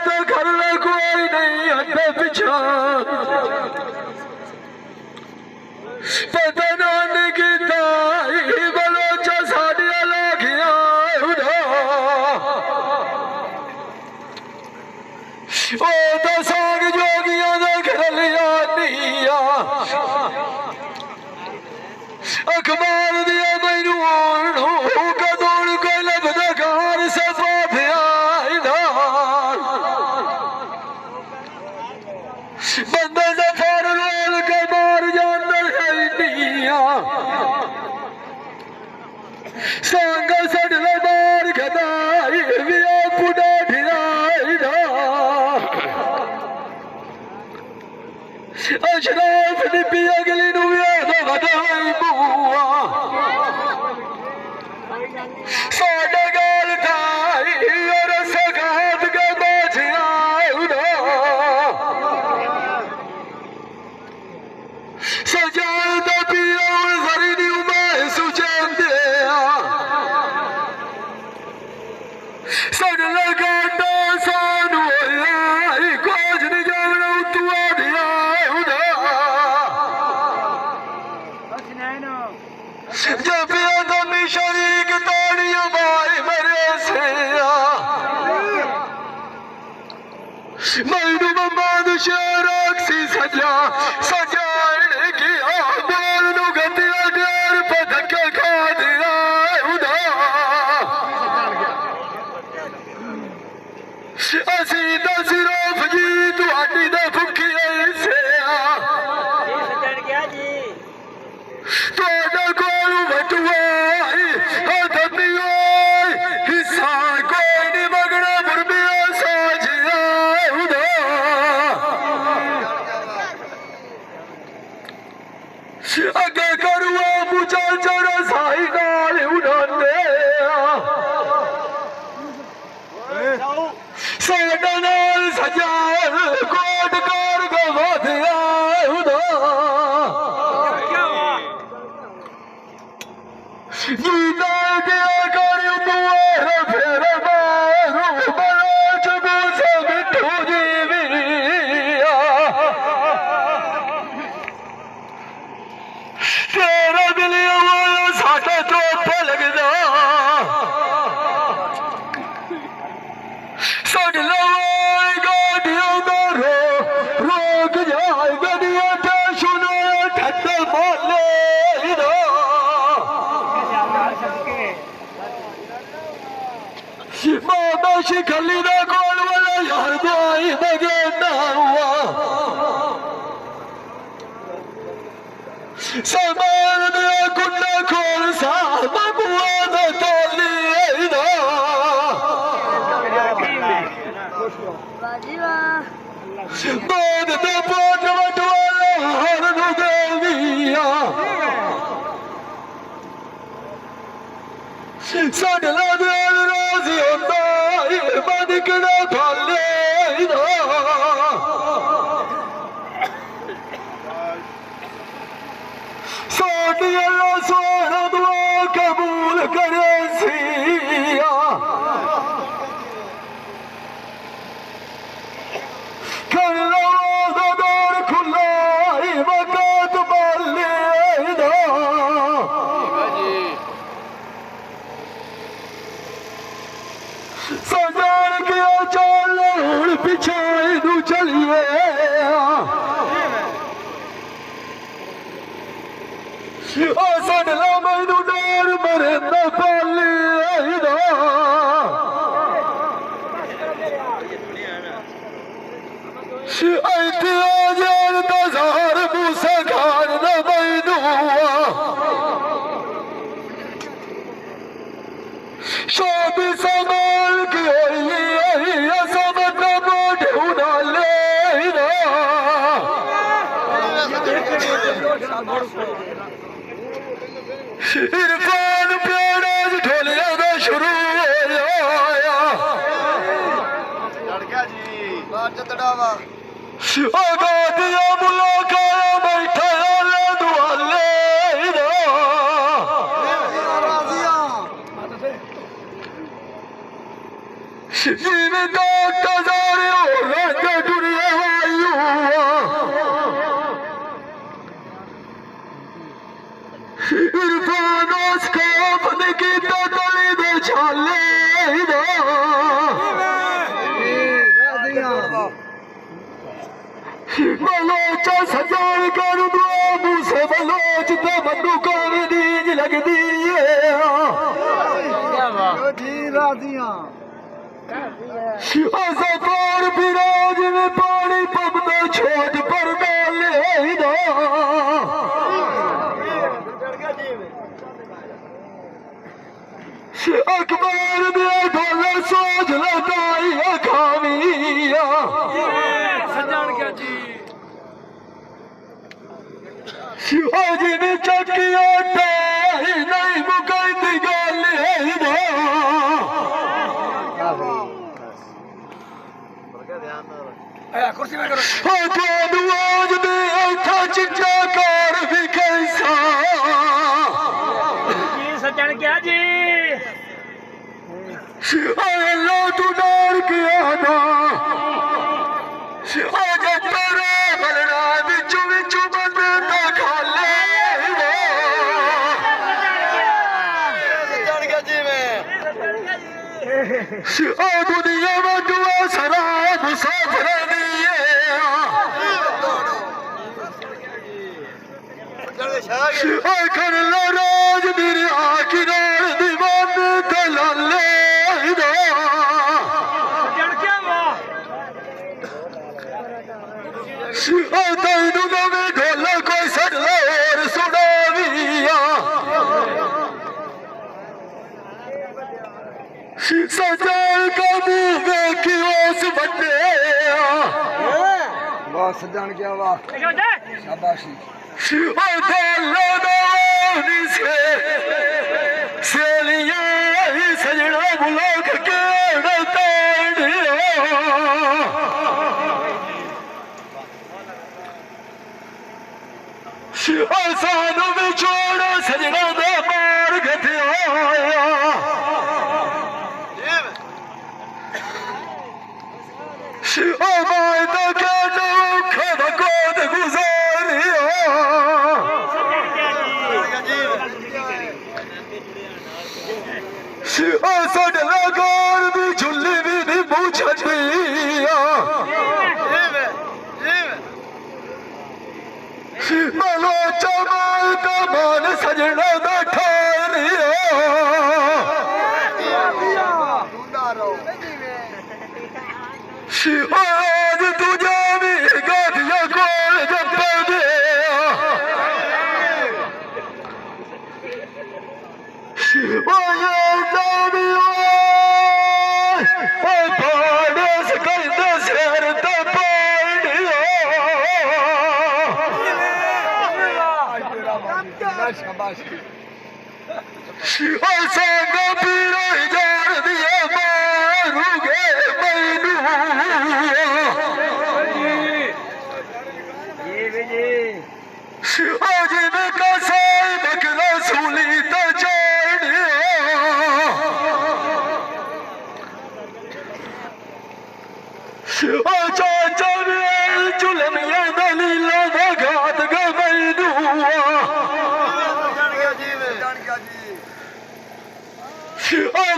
तो घर में कोई नहीं हटे पिछा पता नान की ताई बलोचा साड़िया लागिया ओ तो साग जोगिया दा घर लिया निया अखबार दिया मैनू कदोड़ को लभदा घर से पाफिया बंदे से फर रोल के मार जाना है संग सड़ले मार खदाई विया पुडा ढिलाई अशराफ निपी अगली नुया बधाई बुआ साडा गाल थाई और सगात के बाजिया सजाए तो पिया और जरी नी उमाए सुचेन दिया सड़ले गांडा सानू आई कोज नहीं जावना उतुआ दिया जब आदमी शरीक ताड़ियां माए मरे से मैनू ममाद शराक्सी सजा सजाने की आदोल नू गतिया डेर पधके खा दिया असी तो सिर्फ जी तुहाडी दा भुखी ऐसे तुहाडा कोल वटुआ धमियो हिस्सा कोई नहीं मगना मुरबिया साजिया अगे करुआ मुझा चरा साई नाल उड़ाने साडा नाल सजाल कोट कार गवा दिया जीता दिया कर मुआर फिर मारू बड़ा चबू से मिठू जीविया तेरा दिल आया साडा चोप लगदा सड़ लवाए गाड़ियों का रोक जाए गड़िया पे सुनो ठट्टे बोले मामा शिखली दा कोल वाला यार दुआई बगेना हुआ सामान दिया कुंडा खोल सा बबुआ दा तोली बाद दे पोट वटवाला हर नु देविया सड़ला दिल राजी होंदा बदकड़ा फाले साडी अल्लाह सोना दुआ कबूल करे सिया कर लो दौर खुला वक़्त बाले सजान के चल हुण पिछे नू चलिए सड़ला मैनू डर मरे न पाले ऐते आ जान तो ज़हर मूसा खान न मैनू शादी संभाल के समझ मोटे उड़ा ले इरफान प्यारा ढोलिया का शुरू दिया मुलाकात बैठा दुआले जिमें तो तजारे हो रंग दुनिया इरफान उसको अपने की तो तली दे छाले बलोचा सजान कर दो मुझसे बलोच तो मनु कर दीज लग दिए सफार बिराज में पानी पबना छोड़ पर डाले अखबार में ढोला सोच लगाई खामिया आज में चकिया नहीं मुकई गल कुर्सी में करो आज में ऐसा चिट्टा कार भी कैसा सज्जन क्या जी अल्लाह तू डर किया ना आज तेरे बलना बिचू बिचू बंदा खा ले सज्जन क्या जी में दुनिया में दुआ शराब मुसाफिर कर लो रोज मेरी आखिर दीवान दलाले तैनू नवे ढोला कोई सड़ लो और सुनाविया सजान का मुंह वेखी उस बन्ने वाह सजान क्या वाह शाबाशी सजना बुलाक के सानू में छोड़ो सजना दे मार गया माए तो क्या खद कोद गुजारिया सड लगार भी झुल्ली भी नहीं पूछतिया मलो चमाल का मान सजना दा ठहरिया आज तुझे भी गादिया कोल जब आज में कसाई बकरा सूली तो चाचा चुलमिया दलीला घात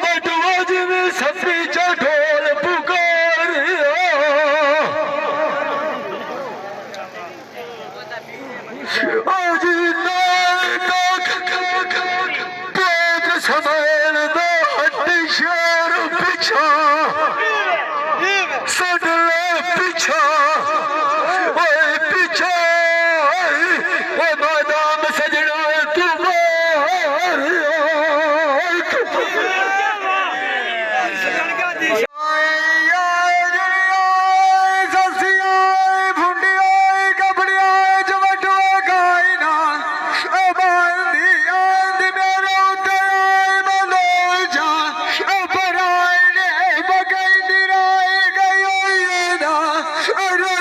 बटुआ जी में सफी ढोल पुकारिया आज पेट समेल दो हड्डी शेर पिछा सडले पिछा पिछा मैदान सजना तू I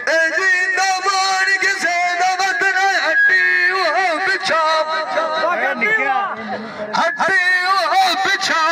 ਇਹ ਜਿੰਦਾ ਮਾਣ ਕਿਸੇ ਦਾ ਵਤਨ ਹੱਟੀ ਉਹ ਪਿਛਾ ਹੱਟੀ ਉਹ ਪਿਛਾ